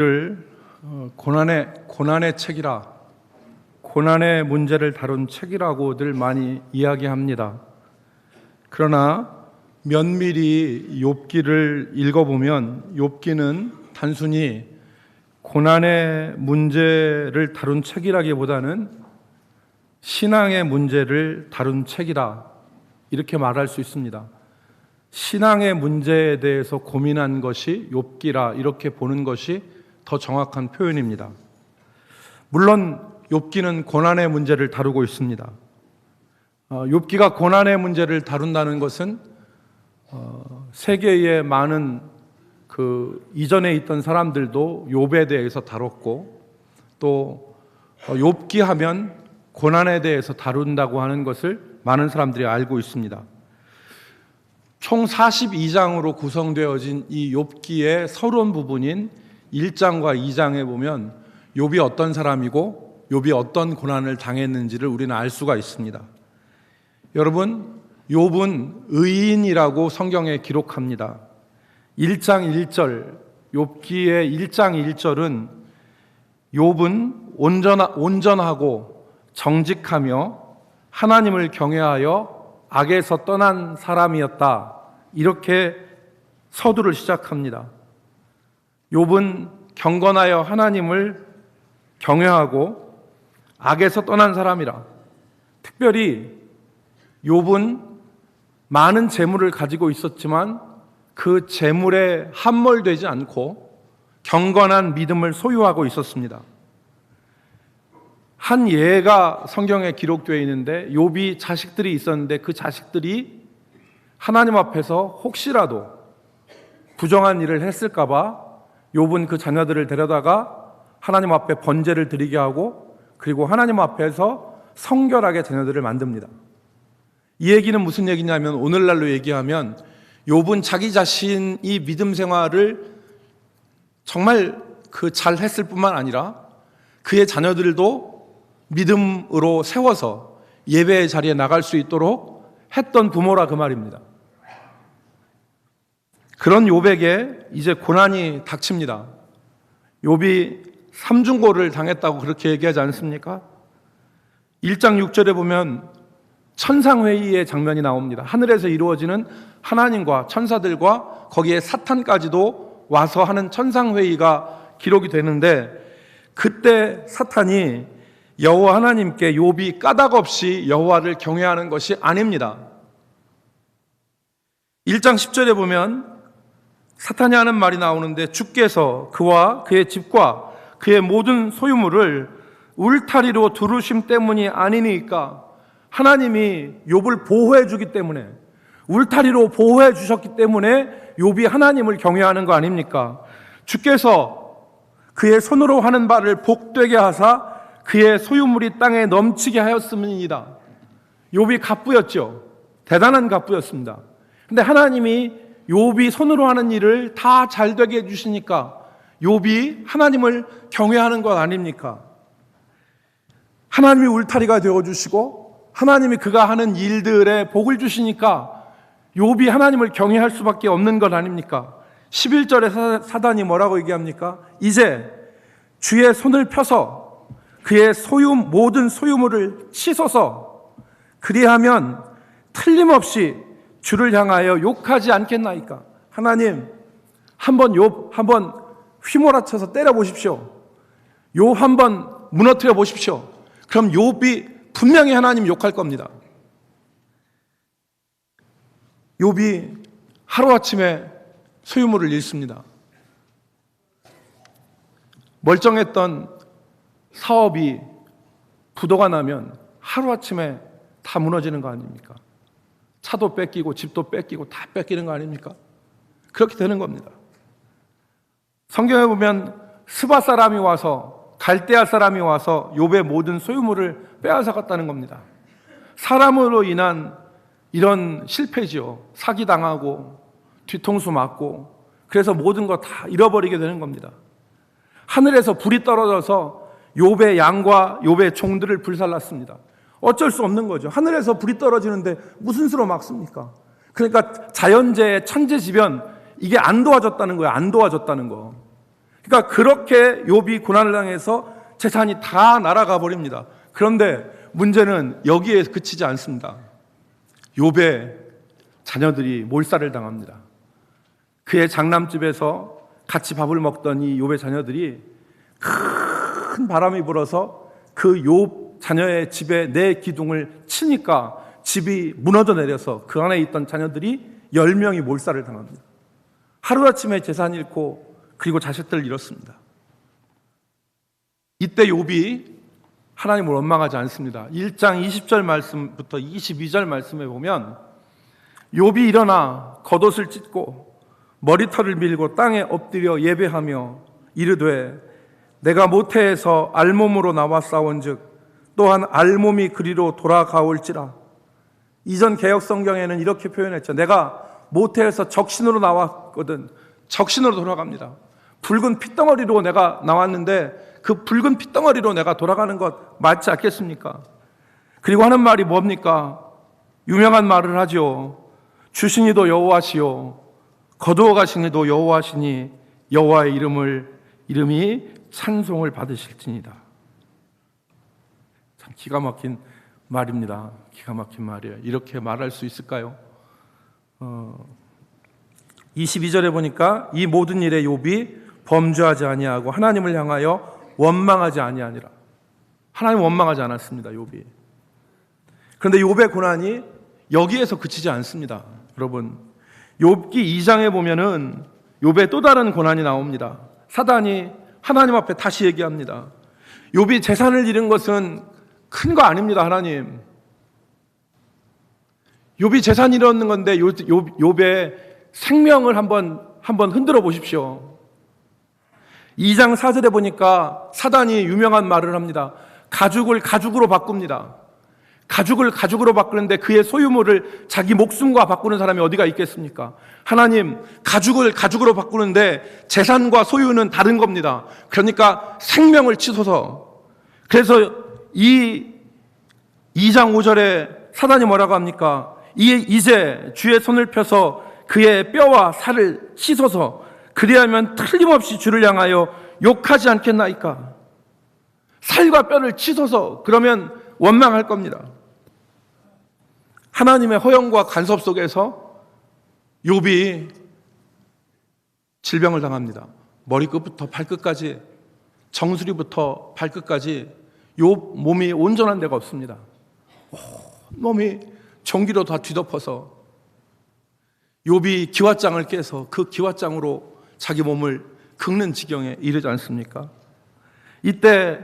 를 고난의 책이라, 고난의 문제를 다룬 책이라고들 많이 이야기합니다. 그러나 면밀히 욥기를 읽어보면 욥기는 단순히 고난의 문제를 다룬 책이라기보다는 신앙의 문제를 다룬 책이라, 이렇게 말할 수 있습니다. 신앙의 문제에 대해서 고민한 것이 욥기라, 이렇게 보는 것이 더 정확한 표현입니다. 물론 욥기는 고난의 문제를 다루고 있습니다. 욥기가 고난의 문제를 다룬다는 것은 세계의 많은 이전에 있던 사람들도 욥에 대해서 다뤘고, 또 욥기 하면 고난에 대해서 다룬다고 하는 것을 많은 사람들이 알고 있습니다. 총 42장으로 구성되어진 이 욥기의 서론 부분인 1장과 2장에 보면 욥이 어떤 사람이고 욥이 어떤 고난을 당했는지를 우리는 알 수가 있습니다. 여러분, 욥은 의인이라고 성경에 기록합니다. 1장 1절, 욥기의 1장 1절은 욥은 온전하고 정직하며 하나님을 경외하여 악에서 떠난 사람이었다, 이렇게 서두를 시작합니다. 욥은 경건하여 하나님을 경외하고 악에서 떠난 사람이라. 특별히 욥은 많은 재물을 가지고 있었지만 그 재물에 함몰되지 않고 경건한 믿음을 소유하고 있었습니다. 한 예가 성경에 기록되어 있는데, 욥이 자식들이 있었는데 그 자식들이 하나님 앞에서 혹시라도 부정한 일을 했을까 봐 욥은 그 자녀들을 데려다가 하나님 앞에 번제를 드리게 하고, 그리고 하나님 앞에서 성결하게 자녀들을 만듭니다. 이 얘기는 무슨 얘기냐면, 오늘날로 얘기하면 욥은 자기 자신이 믿음 생활을 정말 잘 했을 뿐만 아니라 그의 자녀들도 믿음으로 세워서 예배의 자리에 나갈 수 있도록 했던 부모라, 그 말입니다. 그런 욥에게 이제 고난이 닥칩니다. 욥이 삼중고를 당했다고 그렇게 얘기하지 않습니까? 1장 6절에 보면 천상회의의 장면이 나옵니다. 하늘에서 이루어지는 하나님과 천사들과 거기에 사탄까지도 와서 하는 천상회의가 기록이 되는데, 그때 사탄이 여호와 하나님께 욥이 까닭없이 여호와를 경외하는 것이 아닙니다. 1장 10절에 보면 사탄이 하는 말이 나오는데, 주께서 그와 그의 집과 그의 모든 소유물을 울타리로 두르심 때문이 아니니까, 하나님이 욥을 보호해 주기 때문에, 울타리로 보호해 주셨기 때문에 욥이 하나님을 경외하는 거 아닙니까? 주께서 그의 손으로 하는 바를 복되게 하사 그의 소유물이 땅에 넘치게 하였음이니이다. 욥이 갑부였죠. 대단한 갑부였습니다. 근데 하나님이 욥이 손으로 하는 일을 다 잘되게 해주시니까 욥이 하나님을 경외하는 것 아닙니까? 하나님이 울타리가 되어주시고 하나님이 그가 하는 일들에 복을 주시니까 욥이 하나님을 경외할 수밖에 없는 것 아닙니까? 11절에 사단이 뭐라고 얘기합니까? 이제 주의 손을 펴서 그의 모든 소유물을 치소서, 그리하면 틀림없이 주를 향하여 욕하지 않겠나이까. 하나님, 한번 욥 한번 휘몰아쳐서 때려 보십시오. 욥 한번 무너뜨려 보십시오. 그럼 욥이 분명히 하나님 욕할 겁니다. 욥이 하루아침에 소유물을 잃습니다. 멀쩡했던 사업이 부도가 나면 하루아침에 다 무너지는 거 아닙니까? 차도 뺏기고 집도 뺏기고 다 뺏기는 거 아닙니까? 그렇게 되는 겁니다. 성경에 보면 스바 사람이 와서, 갈대아 사람이 와서 욥의 모든 소유물을 빼앗아갔다는 겁니다. 사람으로 인한 이런 실패지요. 사기당하고 뒤통수 맞고, 그래서 모든 거 다 잃어버리게 되는 겁니다. 하늘에서 불이 떨어져서 욥의 양과 욥의 종들을 불살랐습니다. 어쩔 수 없는 거죠. 하늘에서 불이 떨어지는데 무슨 수로 막습니까? 그러니까 자연재해, 천재지변, 이게 안 도와줬다는 거예요. 안 도와줬다는 거. 그러니까 그렇게 욥이 고난을 당해서 재산이 다 날아가 버립니다. 그런데 문제는 여기에 그치지 않습니다. 욥의 자녀들이 몰살을 당합니다. 그의 장남집에서 같이 밥을 먹던 이 욥의 자녀들이 큰 바람이 불어서 그 욥 자녀의 집에 내 기둥을 치니까 집이 무너져 내려서 그 안에 있던 자녀들이 10명이 몰살을 당합니다. 하루아침에 재산 잃고 그리고 자식들을 잃었습니다. 이때 욥이 하나님을 원망하지 않습니다. 1장 20절 말씀부터 22절 말씀에 보면 욥이 일어나 겉옷을 찢고 머리털을 밀고 땅에 엎드려 예배하며 이르되 내가 모태에서 알몸으로 나와 싸운즉 또한 알몸이 그리로 돌아가올지라. 이전 개역 성경에는 이렇게 표현했죠. 내가 모태에서 적신으로 나왔거든. 적신으로 돌아갑니다. 붉은 핏덩어리로 내가 나왔는데 그 붉은 핏덩어리로 내가 돌아가는 것 맞지 않겠습니까? 그리고 하는 말이 뭡니까? 유명한 말을 하죠. 주신이도 여호와시요 거두어 가시니도 여호와시니 여호와의 이름이 찬송을 받으실지니라. 참 기가 막힌 말입니다. 기가 막힌 말이에요. 이렇게 말할 수 있을까요? 22절에 보니까 이 모든 일에 욥이 범죄하지 아니하고 하나님을 향하여 원망하지 아니하니라. 하나님 원망하지 않았습니다. 욥이. 그런데 욥의 고난이 여기에서 그치지 않습니다. 여러분, 욥기 2장에 보면은 욥의 또 다른 고난이 나옵니다. 사단이 하나님 앞에 다시 얘기합니다. 욥이 재산을 잃은 것은 큰 거 아닙니다. 하나님. 욥이 재산 잃었는 건데 욥의 생명을 한번 흔들어 보십시오. 2장 4절에 보니까 사단이 유명한 말을 합니다. 가죽을 가죽으로 바꿉니다. 가죽을 가죽으로 바꾸는데 그의 소유물을 자기 목숨과 바꾸는 사람이 어디가 있겠습니까? 하나님, 가죽을 가죽으로 바꾸는데 재산과 소유는 다른 겁니다. 그러니까 생명을 치소서. 그래서 이 2장 5절에 사단이 뭐라고 합니까? 이제 주의 손을 펴서 그의 뼈와 살을 씻어서 그리하면 틀림없이 주를 향하여 욕하지 않겠나이까? 살과 뼈를 치소서. 그러면 원망할 겁니다. 하나님의 허용과 간섭 속에서 욥이 질병을 당합니다. 머리끝부터 발끝까지, 정수리부터 발끝까지 욥 몸이 온전한 데가 없습니다. 몸이 전기로 다 뒤덮어서 욥이 기왓장을 깨서 그 기왓장으로 자기 몸을 긁는 지경에 이르지 않습니까? 이때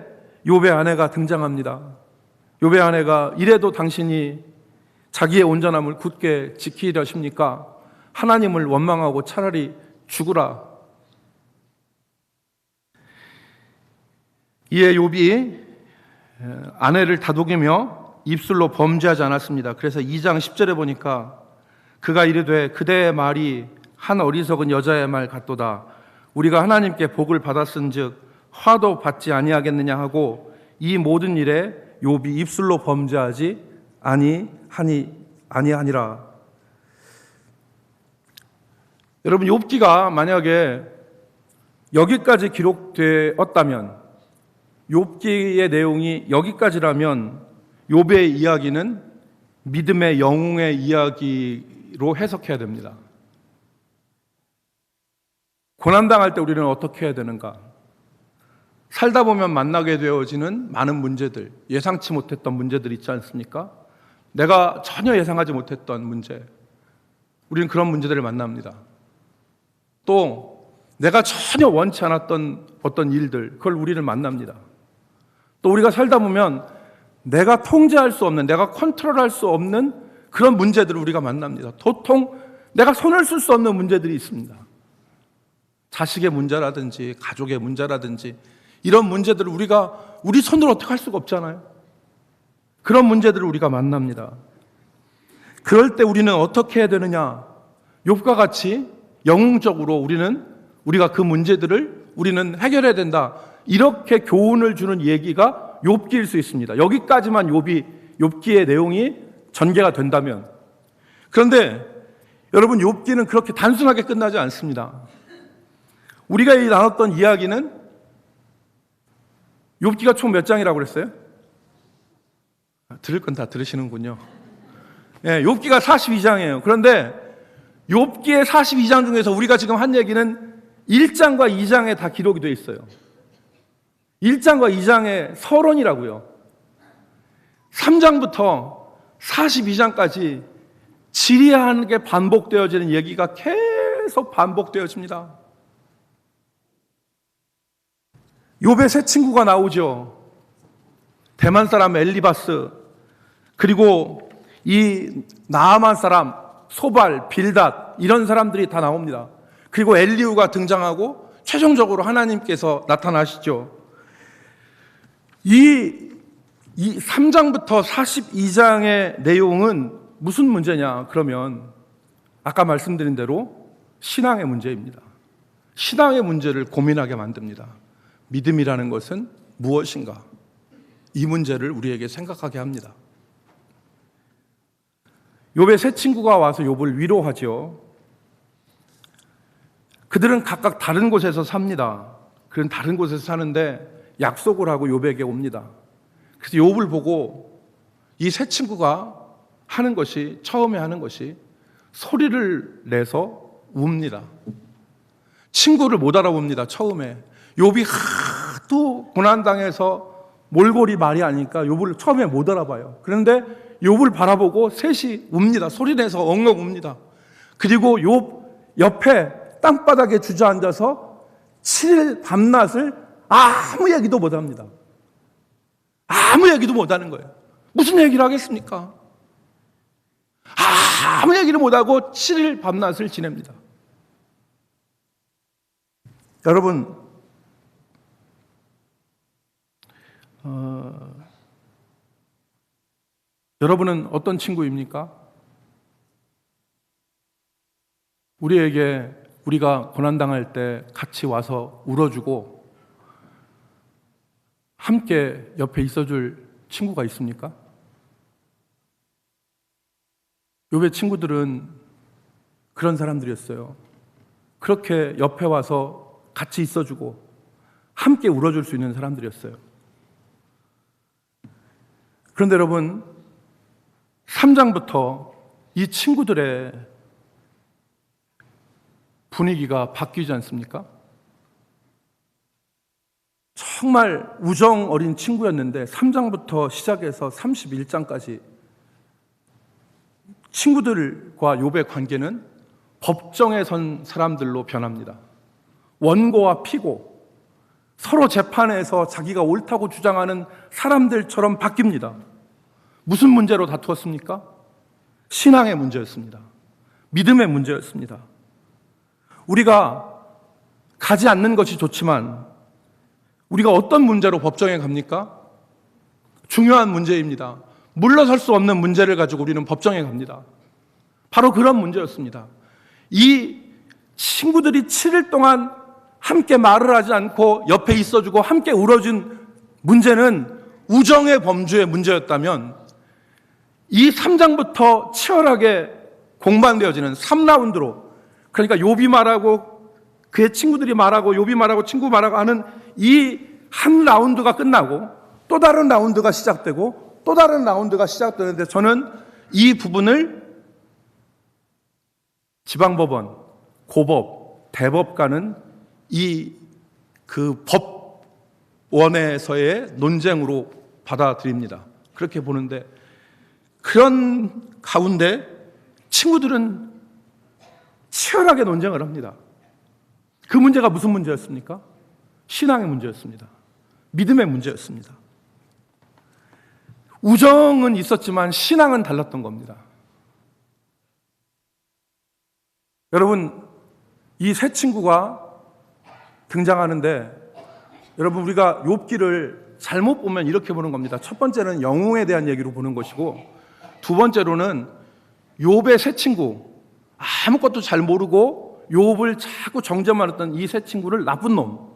욥의 아내가 등장합니다. 욥의 아내가 이래도 당신이 자기의 온전함을 굳게 지키려십니까? 하나님을 원망하고 차라리 죽으라. 이에 욥이 아내를 다독이며 입술로 범죄하지 않았습니다. 그래서 2장 10절에 보니까 그가 이르되 그대의 말이 한 어리석은 여자의 말 같도다. 우리가 하나님께 복을 받았은즉 화도 받지 아니하겠느냐 하고 이 모든 일에 욥이 입술로 범죄하지 아니하니라. 여러분, 욥기가 만약에 여기까지 기록되었다면, 욥기의 내용이 여기까지라면 욥의 이야기는 믿음의 영웅의 이야기로 해석해야 됩니다. 고난당할 때 우리는 어떻게 해야 되는가? 살다 보면 만나게 되어지는 많은 문제들, 예상치 못했던 문제들 있지 않습니까? 내가 전혀 예상하지 못했던 문제, 우리는 그런 문제들을 만납니다. 또 내가 전혀 원치 않았던 어떤 일들, 그걸 우리는 만납니다. 또 우리가 살다 보면 내가 통제할 수 없는, 내가 컨트롤할 수 없는 그런 문제들을 우리가 만납니다. 도통 내가 손을 쓸 수 없는 문제들이 있습니다. 자식의 문제라든지 가족의 문제라든지 이런 문제들을 우리 손으로 어떻게 할 수가 없잖아요. 그런 문제들을 우리가 만납니다. 그럴 때 우리는 어떻게 해야 되느냐? 욥과 같이 영웅적으로 우리가 그 문제들을 우리는 해결해야 된다. 이렇게 교훈을 주는 얘기가 욥기일 수 있습니다. 여기까지만 욥기의 내용이 전개가 된다면. 그런데 여러분, 욥기는 그렇게 단순하게 끝나지 않습니다. 우리가 이 나눴던 이야기는 욥기가 총 몇 장이라고 그랬어요? 들을 건 다 들으시는군요. 예, 욥기가 42장이에요. 그런데 욥기의 42장 중에서 우리가 지금 한 얘기는 1장과 2장에 다 기록이 되어 있어요. 1장과 2장의 서론이라고요. 3장부터 42장까지 지리하게 반복되어지는 얘기가 계속 반복되어집니다. 욥의 세 친구가 나오죠. 대만 사람 엘리바스, 그리고 이 나아만 사람 소발, 빌닷, 이런 사람들이 다 나옵니다. 그리고 엘리후가 등장하고 최종적으로 하나님께서 나타나시죠. 이 3장부터 42장의 내용은 무슨 문제냐? 그러면 아까 말씀드린 대로 신앙의 문제입니다. 신앙의 문제를 고민하게 만듭니다. 믿음이라는 것은 무엇인가? 이 문제를 우리에게 생각하게 합니다. 욥의 세 친구가 와서 욥을 위로하죠. 그들은 각각 다른 곳에서 삽니다. 그는 다른 곳에서 사는데 약속을 하고 욥에게 옵니다. 그래서 욥을 보고 이 세 친구가 처음에 하는 것이 소리를 내서 웁니다. 친구를 못 알아봅니다. 처음에 욥이 하도 고난당해서 몰골이 말이 아니까 욥을 처음에 못 알아봐요. 그런데 욥을 바라보고 셋이 웁니다. 소리내서 엉엉 웁니다. 그리고 욥 옆에 땅바닥에 주저앉아서 7일 밤낮을 아무 얘기도 못합니다. 아무 얘기도 못하는 거예요. 무슨 얘기를 하겠습니까? 아무 얘기를 못하고 7일 밤낮을 지냅니다. 여러분, 여러분은 어떤 친구입니까? 우리가 고난당할 때 같이 와서 울어주고 함께 옆에 있어줄 친구가 있습니까? 욥의 친구들은 그런 사람들이었어요. 그렇게 옆에 와서 같이 있어주고 함께 울어줄 수 있는 사람들이었어요. 그런데 여러분, 3장부터 이 친구들의 분위기가 바뀌지 않습니까? 정말 우정 어린 친구였는데 3장부터 시작해서 31장까지 친구들과 욥의 관계는 법정에 선 사람들로 변합니다. 원고와 피고, 서로 재판에서 자기가 옳다고 주장하는 사람들처럼 바뀝니다. 무슨 문제로 다투었습니까? 신앙의 문제였습니다. 믿음의 문제였습니다. 우리가 가지 않는 것이 좋지만 우리가 어떤 문제로 법정에 갑니까? 중요한 문제입니다. 물러설 수 없는 문제를 가지고 우리는 법정에 갑니다. 바로 그런 문제였습니다. 이 친구들이 7일 동안 함께 말을 하지 않고 옆에 있어주고 함께 울어준 문제는 우정의 범주의 문제였다면, 이 3장부터 치열하게 공방되어지는 3라운드로, 그러니까 욥이 말하고 그의 친구들이 말하고 욥이 말하고 친구 말하고 하는 이 한 라운드가 끝나고 또 다른 라운드가 시작되고 또 다른 라운드가 시작되는데, 저는 이 부분을 지방법원, 고법, 대법 가는 그 법원에서의 논쟁으로 받아들입니다. 그렇게 보는데, 그런 가운데 친구들은 치열하게 논쟁을 합니다. 그 문제가 무슨 문제였습니까? 신앙의 문제였습니다. 믿음의 문제였습니다. 우정은 있었지만 신앙은 달랐던 겁니다. 여러분, 이 세 친구가 등장하는데, 여러분, 우리가 욥기를 잘못 보면 이렇게 보는 겁니다. 첫 번째는 영웅에 대한 얘기로 보는 것이고, 두 번째로는 욥의 세 친구, 아무것도 잘 모르고 욥을 자꾸 정죄만 했던 이 세 친구를 나쁜 놈,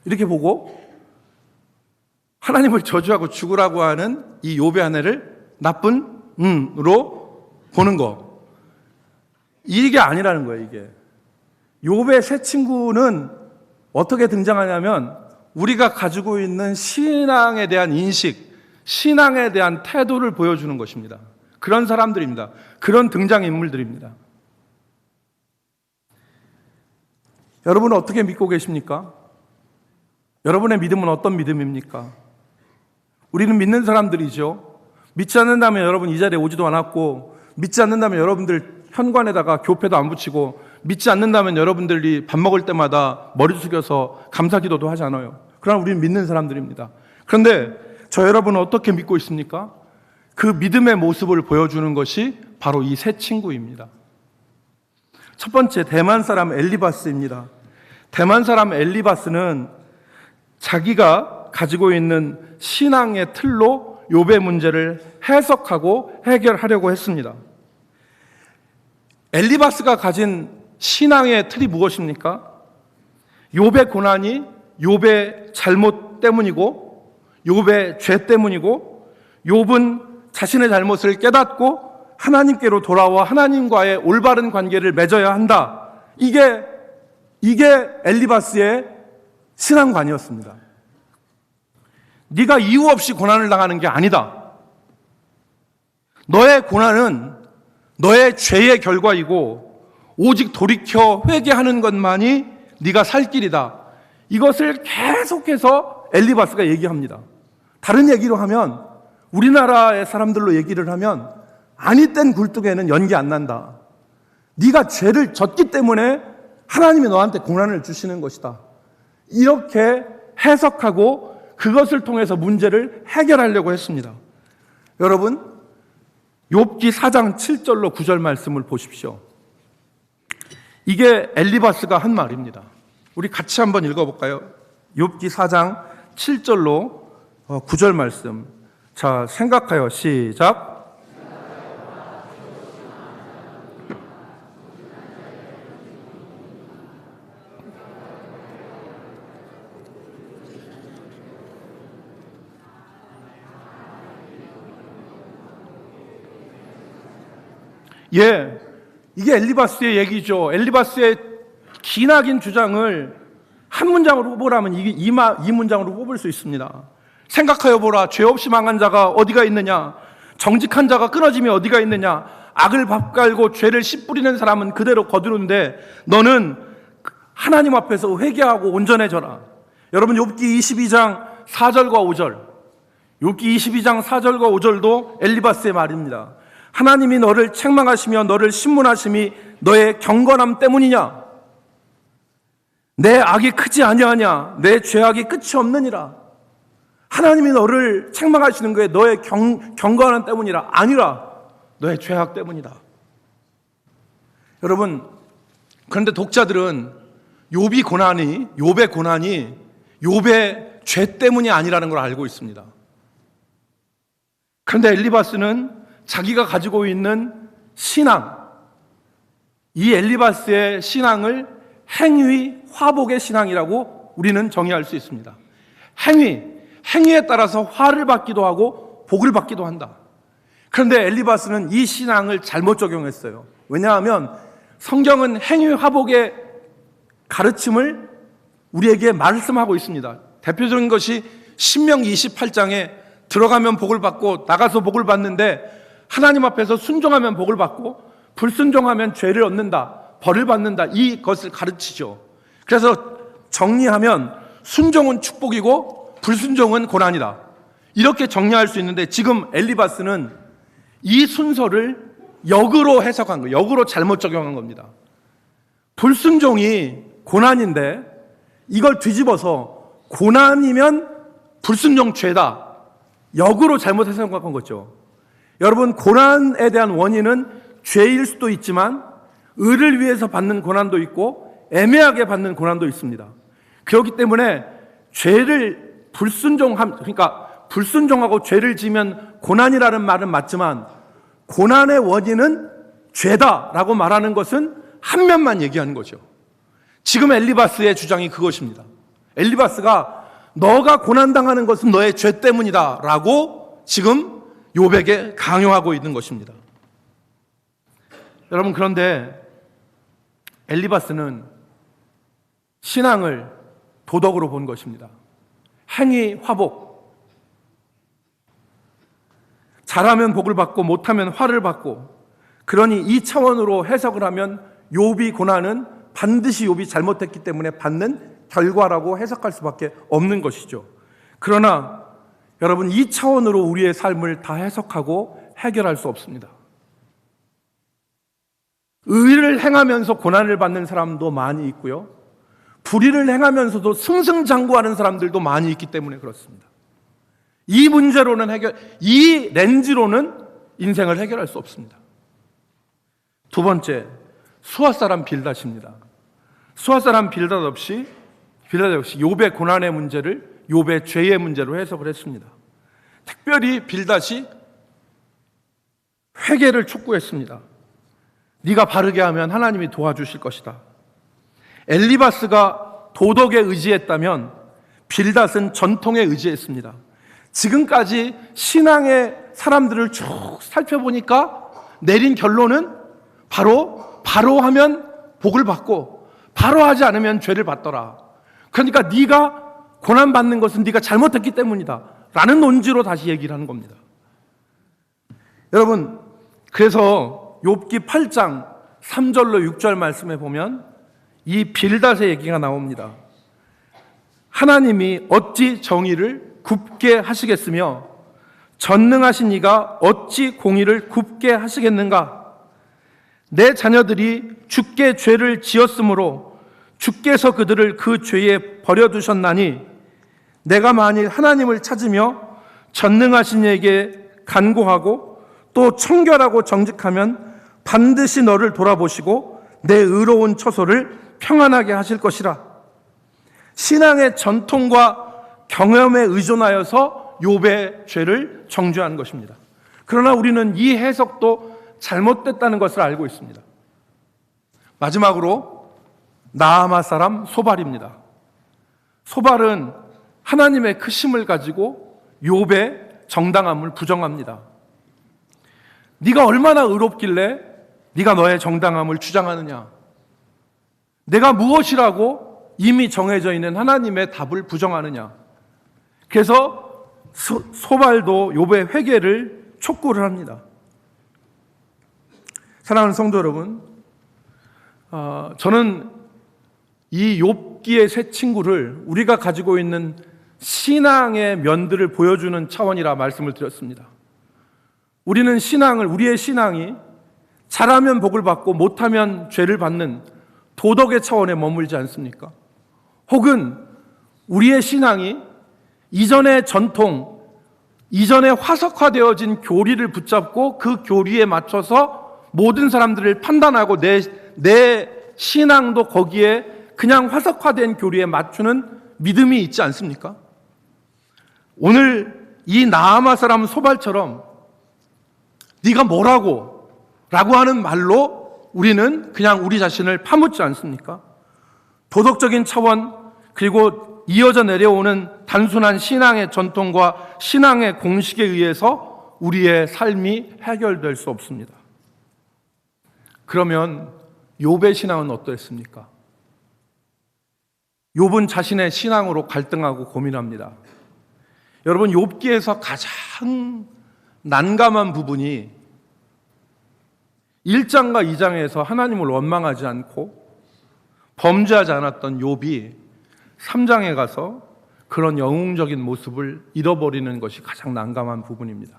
이렇게 보고 하나님을 저주하고 죽으라고 하는 이 욥의 아내를 나쁜 으로 보는 거. 이게 아니라는 거예요. 욥의 새 친구는 어떻게 등장하냐면 우리가 가지고 있는 신앙에 대한 인식, 신앙에 대한 태도를 보여주는 것입니다. 그런 사람들입니다. 그런 등장인물들입니다. 여러분은 어떻게 믿고 계십니까? 여러분의 믿음은 어떤 믿음입니까? 우리는 믿는 사람들이죠. 믿지 않는다면 여러분 이 자리에 오지도 않았고, 믿지 않는다면 여러분들 현관에다가 교패도 안 붙이고, 믿지 않는다면 여러분들이 밥 먹을 때마다 머리 숙여서 감사기도도 하지 않아요. 그러나 우리는 믿는 사람들입니다. 그런데 저 여러분은 어떻게 믿고 있습니까? 그 믿음의 모습을 보여주는 것이 바로 이 새 친구입니다. 첫 번째, 대만 사람 엘리바스입니다. 대만 사람 엘리바스는 자기가 가지고 있는 신앙의 틀로 욥의 문제를 해석하고 해결하려고 했습니다. 엘리바스가 가진 신앙의 틀이 무엇입니까? 욥의 고난이 욥의 잘못 때문이고, 욥의 죄 때문이고, 욥은 자신의 잘못을 깨닫고 하나님께로 돌아와 하나님과의 올바른 관계를 맺어야 한다. 이게 엘리바스의 신앙관이었습니다. 네가 이유 없이 고난을 당하는 게 아니다. 너의 고난은 너의 죄의 결과이고 오직 돌이켜 회개하는 것만이 네가 살 길이다. 이것을 계속해서 엘리바스가 얘기합니다. 다른 얘기로 하면, 우리나라의 사람들로 얘기를 하면, 아니 땐 굴뚝에는 연기 안 난다. 네가 죄를 졌기 때문에 하나님이 너한테 고난을 주시는 것이다. 이렇게 해석하고 그것을 통해서 문제를 해결하려고 했습니다. 여러분, 욥기 4장 7절로 9절 말씀을 보십시오. 이게 엘리바스가 한 말입니다. 우리 같이 한번 읽어볼까요? 욥기 4장 7절로 9절 말씀. 자, 생각하여 시작. 예, 이게 엘리바스의 얘기죠. 엘리바스의 기나긴 주장을 한 문장으로 뽑으라면 이 문장으로 뽑을 수 있습니다. 생각하여 보라, 죄 없이 망한 자가 어디가 있느냐? 정직한 자가 끊어짐이 어디가 있느냐? 악을 밥갈고 죄를 씨 뿌리는 사람은 그대로 거두는데 너는 하나님 앞에서 회개하고 온전해져라. 여러분, 욥기 22장 4절과 5절, 욥기 22장 4절과 5절도 엘리바스의 말입니다. 하나님이 너를 책망하시며 너를 신문하심이 너의 경건함 때문이냐? 내 악이 크지 아니하냐? 내 죄악이 끝이 없느니라. 하나님이 너를 책망하시는 거에 너의 경건함 때문이라. 아니라 너의 죄악 때문이다. 여러분, 그런데 독자들은 욥의 고난이 욥의 죄 때문이 아니라는 걸 알고 있습니다. 그런데 엘리바스는 자기가 가지고 있는 신앙, 이 엘리바스의 신앙을 행위, 화복의 신앙이라고 우리는 정의할 수 있습니다. 행위에 따라서 화를 받기도 하고 복을 받기도 한다. 그런데 엘리바스는 이 신앙을 잘못 적용했어요. 왜냐하면 성경은 행위, 화복의 가르침을 우리에게 말씀하고 있습니다. 대표적인 것이 신명기 28장에 들어가면 복을 받고 나가서 복을 받는데 하나님 앞에서 순종하면 복을 받고 불순종하면 죄를 얻는다, 벌을 받는다, 이것을 가르치죠. 그래서 정리하면 순종은 축복이고 불순종은 고난이다, 이렇게 정리할 수 있는데, 지금 엘리바스는 이 순서를 역으로 해석한 거예요. 역으로 잘못 적용한 겁니다. 불순종이 고난인데 이걸 뒤집어서 고난이면 불순종 죄다, 역으로 잘못 해석한 거죠. 여러분, 고난에 대한 원인은 죄일 수도 있지만 의를 위해서 받는 고난도 있고 애매하게 받는 고난도 있습니다. 그렇기 때문에 죄를 불순종하고 죄를 지으면 고난이라는 말은 맞지만 고난의 원인은 죄다라고 말하는 것은 한 면만 얘기하는 거죠. 지금 엘리바스의 주장이 그것입니다. 엘리바스가 너가 고난당하는 것은 너의 죄 때문이다 라고 지금 욥에게 강요하고 있는 것입니다. 여러분, 그런데 엘리바스는 신앙을 도덕으로 본 것입니다. 행위 화복. 잘하면 복을 받고 못하면 화를 받고, 그러니 이 차원으로 해석을 하면 욥이 고난은 반드시 욥이 잘못했기 때문에 받는 결과라고 해석할 수밖에 없는 것이죠. 그러나 여러분, 이 차원으로 우리의 삶을 다 해석하고 해결할 수 없습니다. 의를 행하면서 고난을 받는 사람도 많이 있고요, 불의를 행하면서도 승승장구하는 사람들도 많이 있기 때문에 그렇습니다. 이 문제로는 이 렌즈로는 인생을 해결할 수 없습니다. 두 번째, 수아 사람 빌닷입니다. 수아 사람 빌닷 역시 욥의 고난의 문제를 욥의 죄의 문제로 해석을 했습니다. 특별히 빌닷이 회개를 촉구했습니다. 네가 바르게 하면 하나님이 도와주실 것이다. 엘리바스가 도덕에 의지했다면 빌닷은 전통에 의지했습니다. 지금까지 신앙의 사람들을 쭉 살펴보니까 내린 결론은 바로 하면 복을 받고 바로 하지 않으면 죄를 받더라. 그러니까 네가 고난받는 것은 네가 잘못했기 때문이다 라는 논지로 다시 얘기를 하는 겁니다. 여러분, 그래서 욥기 8장 3절로 6절 말씀에 보면 이 빌닷의 얘기가 나옵니다. 하나님이 어찌 정의를 굽게 하시겠으며 전능하신 이가 어찌 공의를 굽게 하시겠는가? 내 자녀들이 주께 죄를 지었으므로 주께서 그들을 그 죄에 버려두셨나니 내가 만일 하나님을 찾으며 전능하신 이에게 간구하고 또 청결하고 정직하면 반드시 너를 돌아보시고 내 의로운 처소를 평안하게 하실 것이라. 신앙의 전통과 경험에 의존하여서 욥의 죄를 정죄한 것입니다. 그러나 우리는 이 해석도 잘못됐다는 것을 알고 있습니다. 마지막으로 나아마 사람 소발입니다. 소발은 하나님의 크심을 가지고 욥의 정당함을 부정합니다. 네가 얼마나 의롭길래 네가 너의 정당함을 주장하느냐? 내가 무엇이라고 이미 정해져 있는 하나님의 답을 부정하느냐? 그래서 소발도 욥의 회개를 촉구를 합니다. 사랑하는 성도 여러분, 저는 이 욥기의 세 친구를 우리가 가지고 있는 신앙의 면들을 보여주는 차원이라 말씀을 드렸습니다. 우리의 신앙이 잘하면 복을 받고 못하면 죄를 받는 도덕의 차원에 머물지 않습니까? 혹은 우리의 신앙이 이전의 전통, 이전에 화석화되어진 교리를 붙잡고 그 교리에 맞춰서 모든 사람들을 판단하고 내 신앙도 거기에 그냥 화석화된 교리에 맞추는 믿음이 있지 않습니까? 오늘 이 나아마 사람 소발처럼 네가 뭐라고? 라고 하는 말로 우리는 그냥 우리 자신을 파묻지 않습니까? 도덕적인 차원, 그리고 이어져 내려오는 단순한 신앙의 전통과 신앙의 공식에 의해서 우리의 삶이 해결될 수 없습니다. 그러면 욥의 신앙은 어떠했습니까? 욥은 자신의 신앙으로 갈등하고 고민합니다. 여러분, 욥기에서 가장 난감한 부분이 1장과 2장에서 하나님을 원망하지 않고 범죄하지 않았던 욥이 3장에 가서 그런 영웅적인 모습을 잃어버리는 것이 가장 난감한 부분입니다.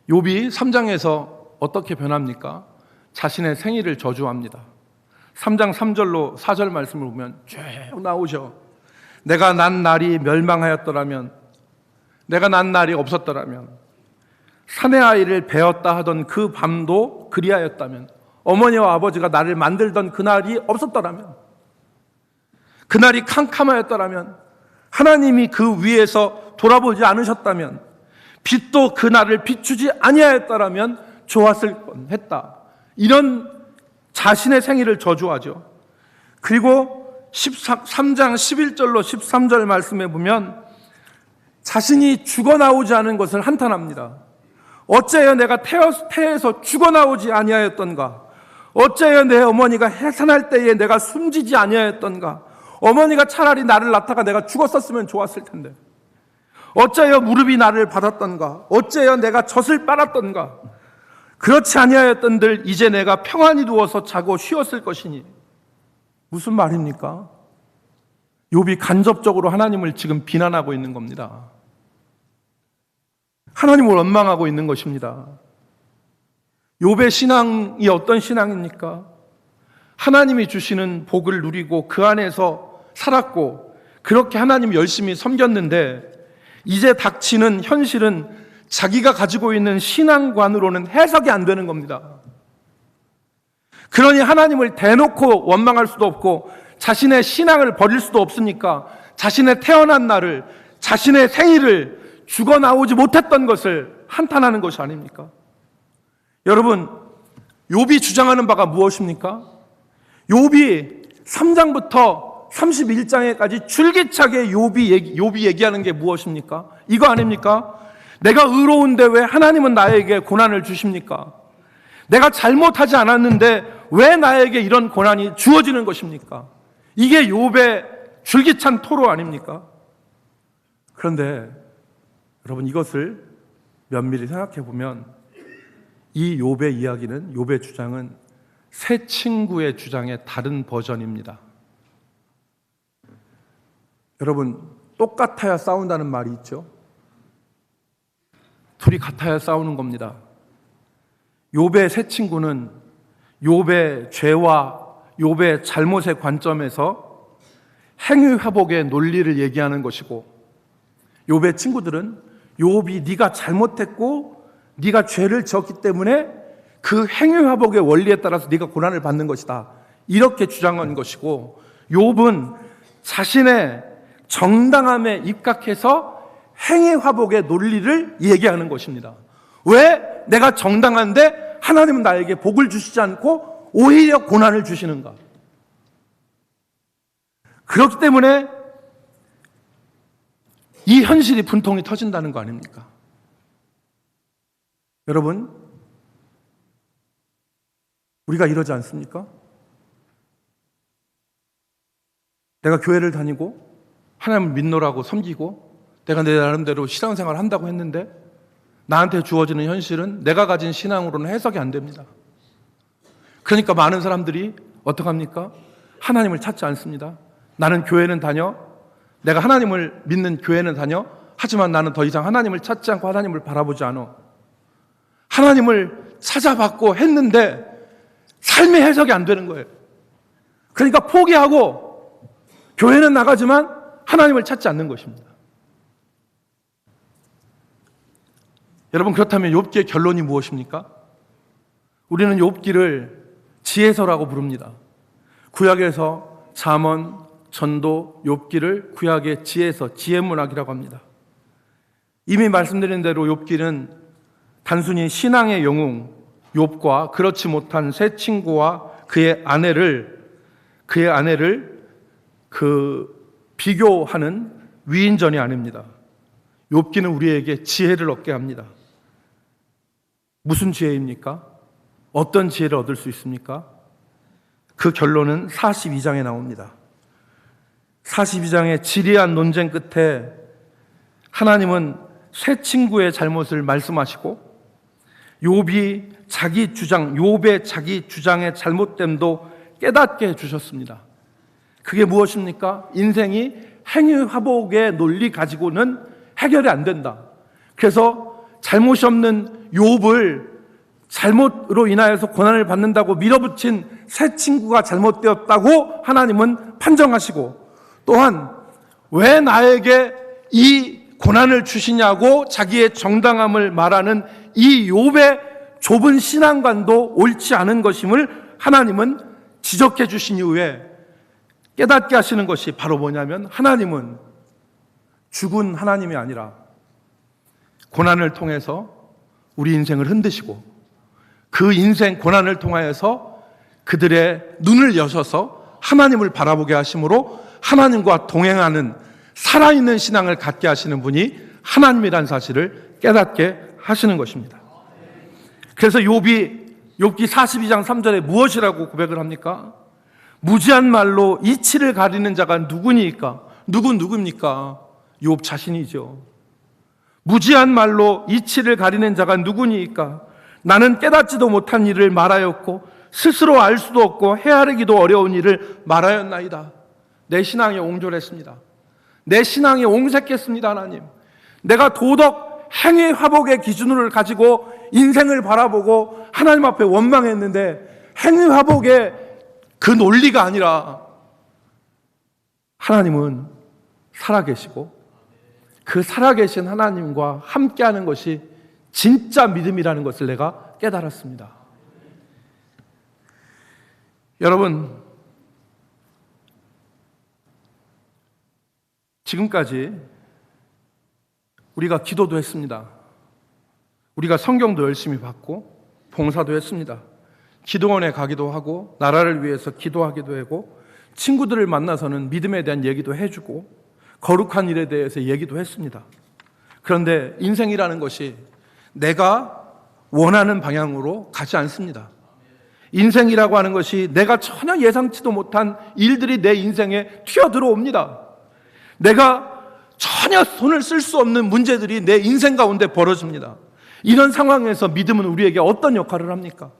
욥이 3장에서 어떻게 변합니까? 자신의 생일을 저주합니다. 3장 3절로 4절 말씀을 보면 쭉 나오죠. 내가 난 날이 멸망하였더라면, 내가 난 날이 없었더라면, 사내 아이를 배었다 하던 그 밤도 그리하였다면, 어머니와 아버지가 나를 만들던 그날이 없었더라면, 그날이 캄캄하였더라면, 하나님이 그 위에서 돌아보지 않으셨다면, 빛도 그날을 비추지 아니하였더라면 좋았을 뻔했다. 이런 자신의 생일을 저주하죠. 그리고 3장 11절로 13절 말씀에 보면 자신이 죽어나오지 않은 것을 한탄합니다. 어째여 내가 태에서 죽어나오지 아니하였던가? 어째여 내 어머니가 해산할 때에 내가 숨지지 아니하였던가. 어머니가 차라리 나를 낳다가 내가 죽었었으면 좋았을 텐데. 어째여 무릎이 나를 받았던가. 어째여 내가 젖을 빨았던가. 그렇지 아니하였던들 이제 내가 평안히 누워서 자고 쉬었을 것이니. 무슨 말입니까? 욥이 간접적으로 하나님을 지금 비난하고 있는 겁니다. 하나님을 원망하고 있는 것입니다. 욥의 신앙이 어떤 신앙입니까? 하나님이 주시는 복을 누리고 그 안에서 살았고 그렇게 하나님 열심히 섬겼는데 이제 닥치는 현실은 자기가 가지고 있는 신앙관으로는 해석이 안 되는 겁니다. 그러니 하나님을 대놓고 원망할 수도 없고 자신의 신앙을 버릴 수도 없으니까 자신의 태어난 날을, 자신의 생일을, 죽어 나오지 못했던 것을 한탄하는 것이 아닙니까? 여러분, 욥이 주장하는 바가 무엇입니까? 욥이 3장부터 31장에까지 줄기차게 욥이 얘기하는 게 무엇입니까? 이거 아닙니까? 내가 의로운데 왜 하나님은 나에게 고난을 주십니까? 내가 잘못하지 않았는데 왜 나에게 이런 고난이 주어지는 것입니까? 이게 욥의 줄기찬 토로 아닙니까? 그런데 여러분, 이것을 면밀히 생각해 보면 이 욥의 이야기는, 욥의 주장은 새 친구의 주장의 다른 버전입니다. 여러분, 똑같아야 싸운다는 말이 있죠. 둘이 같아야 싸우는 겁니다. 욥의 새 친구는 욥의 죄와 욥의 잘못의 관점에서 행위 회복의 논리를 얘기하는 것이고, 욥의 친구들은 욥이 네가 잘못했고 네가 죄를 지었기 때문에 그 행위 회복의 원리에 따라서 네가 고난을 받는 것이다, 이렇게 주장한 것이고, 욥은 자신의 정당함에 입각해서 행위 회복의 논리를 얘기하는 것입니다. 왜 내가 정당한데 하나님은 나에게 복을 주시지 않고 오히려 고난을 주시는가? 그렇기 때문에 이 현실이 분통이 터진다는 거 아닙니까? 여러분, 우리가 이러지 않습니까? 내가 교회를 다니고 하나님을 믿노라고 섬기고 내가 내 나름대로 신앙생활을 한다고 했는데 나한테 주어지는 현실은 내가 가진 신앙으로는 해석이 안 됩니다. 그러니까 많은 사람들이 어떡합니까? 하나님을 찾지 않습니다. 나는 교회는 다녀, 내가 하나님을 믿는 교회는 다녀, 하지만 나는 더 이상 하나님을 찾지 않고 하나님을 바라보지 않아. 하나님을 찾아봤고 했는데 삶의 해석이 안 되는 거예요. 그러니까 포기하고 교회는 나가지만 하나님을 찾지 않는 것입니다. 여러분, 그렇다면 욥기의 결론이 무엇입니까? 우리는 욥기를 지혜서라고 부릅니다. 구약에서 잠언, 전도, 욥기를 구약의 지혜서, 지혜문학이라고 합니다. 이미 말씀드린 대로 욥기는 단순히 신앙의 영웅 욥과 그렇지 못한 새 친구와 그의 아내를 비교하는 위인전이 아닙니다. 욥기는 우리에게 지혜를 얻게 합니다. 무슨 지혜입니까? 어떤 지혜를 얻을 수 있습니까? 그 결론은 42장에 나옵니다. 42장의 지리한 논쟁 끝에 하나님은 새 친구의 잘못을 말씀하시고 욥의 자기 주장의 잘못됨도 깨닫게 해주셨습니다. 그게 무엇입니까? 인생이 행위 회복의 논리 가지고는 해결이 안 된다. 그래서 잘못이 없는 욥을 잘못으로 인하여서 고난을 받는다고 밀어붙인 새 친구가 잘못되었다고 하나님은 판정하시고, 또한 왜 나에게 이 고난을 주시냐고 자기의 정당함을 말하는 이 욥의 좁은 신앙관도 옳지 않은 것임을 하나님은 지적해 주신 이후에 깨닫게 하시는 것이 바로 뭐냐면, 하나님은 죽은 하나님이 아니라 고난을 통해서 우리 인생을 흔드시고 그 인생 고난을 통하여서 그들의 눈을 여셔서 하나님을 바라보게 하심으로 하나님과 동행하는 살아있는 신앙을 갖게 하시는 분이 하나님이라는 사실을 깨닫게 하시는 것입니다. 그래서 욥이 욥기 42장 3절에 무엇이라고 고백을 합니까? 무지한 말로 이치를 가리는 자가 누구니까? 누굽니까? 욥 자신이죠. 무지한 말로 이치를 가리는 자가 누구니까? 나는 깨닫지도 못한 일을 말하였고 스스로 알 수도 없고 헤아리기도 어려운 일을 말하였나이다. 내 신앙이 옹졸했습니다. 내 신앙이 옹색했습니다. 하나님, 내가 도덕 행위 화복의 기준을 가지고 인생을 바라보고 하나님 앞에 원망했는데 행위 화복의 그 논리가 아니라 하나님은 살아계시고 그 살아계신 하나님과 함께하는 것이 진짜 믿음이라는 것을 내가 깨달았습니다. 여러분, 지금까지 우리가 기도도 했습니다. 우리가 성경도 열심히 받고 봉사도 했습니다. 기도원에 가기도 하고 나라를 위해서 기도하기도 하고 친구들을 만나서는 믿음에 대한 얘기도 해주고 거룩한 일에 대해서 얘기도 했습니다. 그런데 인생이라는 것이 내가 원하는 방향으로 가지 않습니다. 인생이라고 하는 것이 내가 전혀 예상치도 못한 일들이 내 인생에 튀어들어옵니다. 내가 전혀 손을 쓸 수 없는 문제들이 내 인생 가운데 벌어집니다. 이런 상황에서 믿음은 우리에게 어떤 역할을 합니까?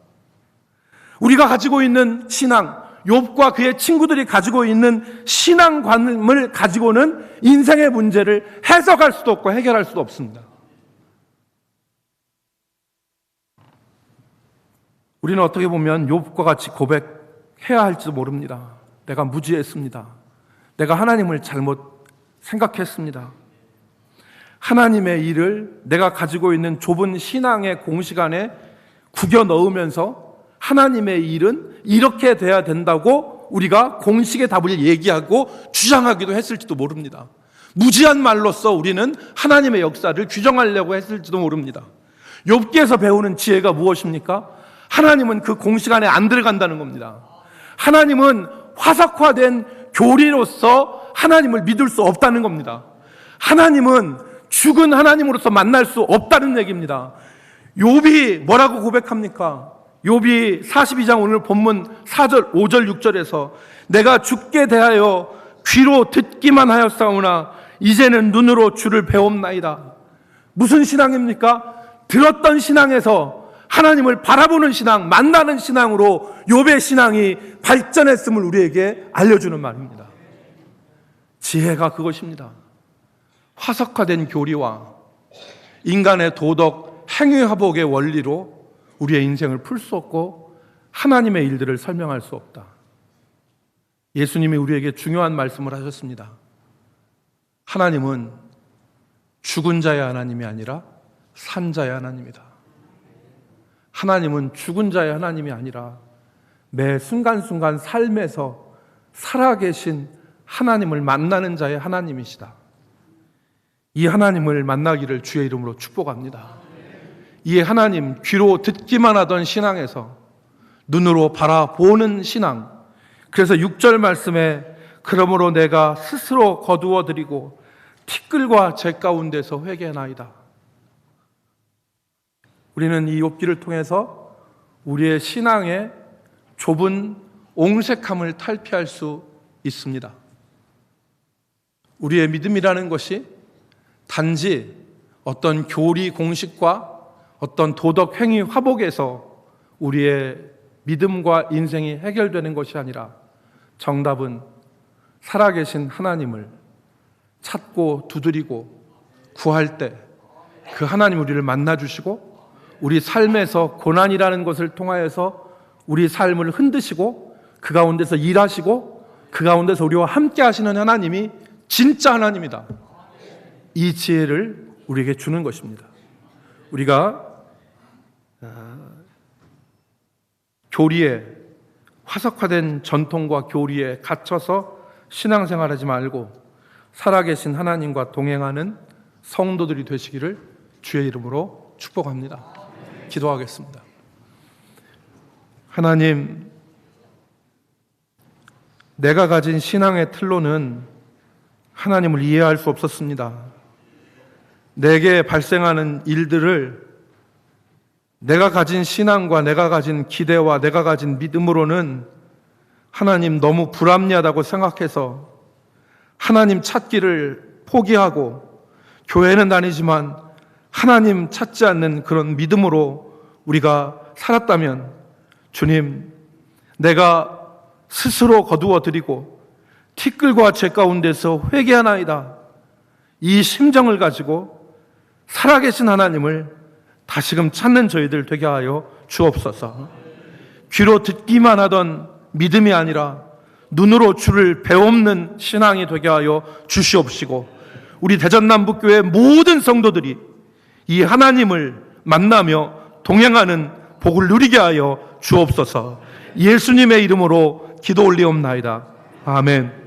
우리가 가지고 있는 신앙, 욥과 그의 친구들이 가지고 있는 신앙관을 가지고는 인생의 문제를 해석할 수도 없고 해결할 수도 없습니다. 우리는 어떻게 보면 욥과 같이 고백해야 할지도 모릅니다. 내가 무지했습니다. 내가 하나님을 잘못 생각했습니다. 하나님의 일을 내가 가지고 있는 좁은 신앙의 공식 안에 구겨 넣으면서 하나님의 일은 이렇게 돼야 된다고 우리가 공식의 답을 얘기하고 주장하기도 했을지도 모릅니다. 무지한 말로써 우리는 하나님의 역사를 규정하려고 했을지도 모릅니다. 욥기에서 배우는 지혜가 무엇입니까? 하나님은 그 공식 안에 안 들어간다는 겁니다. 하나님은 화석화된 교리로서 하나님을 믿을 수 없다는 겁니다. 하나님은 죽은 하나님으로서 만날 수 없다는 얘기입니다. 욥이 뭐라고 고백합니까? 욥이 42장 오늘 본문 4절, 5절, 6절에서 내가 주께 대하여 귀로 듣기만 하였사오나 이제는 눈으로 주를 배웠나이다. 무슨 신앙입니까? 들었던 신앙에서 하나님을 바라보는 신앙, 만나는 신앙으로 욥의 신앙이 발전했음을 우리에게 알려주는 말입니다. 지혜가 그것입니다. 화석화된 교리와 인간의 도덕, 행위화복의 원리로 우리의 인생을 풀 수 없고 하나님의 일들을 설명할 수 없다. 예수님이 우리에게 중요한 말씀을 하셨습니다. 하나님은 죽은 자의 하나님이 아니라 산 자의 하나님이다. 하나님은 죽은 자의 하나님이 아니라 매 순간순간 삶에서 살아계신 하나님을 만나는 자의 하나님이시다. 이 하나님을 만나기를 주의 이름으로 축복합니다. 이 하나님, 귀로 듣기만 하던 신앙에서 눈으로 바라보는 신앙. 그래서 6절 말씀에 그러므로 내가 스스로 거두어드리고 티끌과 재 가운데서 회개나이다. 우리는 이 욥기를 통해서 우리의 신앙의 좁은 옹색함을 탈피할 수 있습니다. 우리의 믿음이라는 것이 단지 어떤 교리 공식과 어떤 도덕 행위 화복에서 우리의 믿음과 인생이 해결되는 것이 아니라 정답은 살아계신 하나님을 찾고 두드리고 구할 때 그 하나님 우리를 만나주시고 우리 삶에서 고난이라는 것을 통하여서 우리 삶을 흔드시고 그 가운데서 일하시고 그 가운데서 우리와 함께 하시는 하나님이 진짜 하나님이다. 이 지혜를 우리에게 주는 것입니다. 우리가 교리에 화석화된 전통과 교리에 갇혀서 신앙생활하지 말고 살아계신 하나님과 동행하는 성도들이 되시기를 주의 이름으로 축복합니다. 기도하겠습니다. 하나님, 내가 가진 신앙의 틀로는 하나님을 이해할 수 없었습니다. 내게 발생하는 일들을 내가 가진 신앙과 내가 가진 기대와 내가 가진 믿음으로는 하나님 너무 불합리하다고 생각해서 하나님 찾기를 포기하고 교회는 다니지만 하나님 찾지 않는 그런 믿음으로 우리가 살았다면 주님, 내가 스스로 거두어 드리고 티끌과 재 가운데서 회개하나이다. 이 심정을 가지고 살아계신 하나님을 다시금 찾는 저희들 되게 하여 주옵소서. 귀로 듣기만 하던 믿음이 아니라 눈으로 주를 배움는 신앙이 되게 하여 주시옵시고, 우리 대전남북교회 모든 성도들이 이 하나님을 만나며 동행하는 복을 누리게 하여 주옵소서. 예수님의 이름으로 기도 올리옵나이다. 아멘.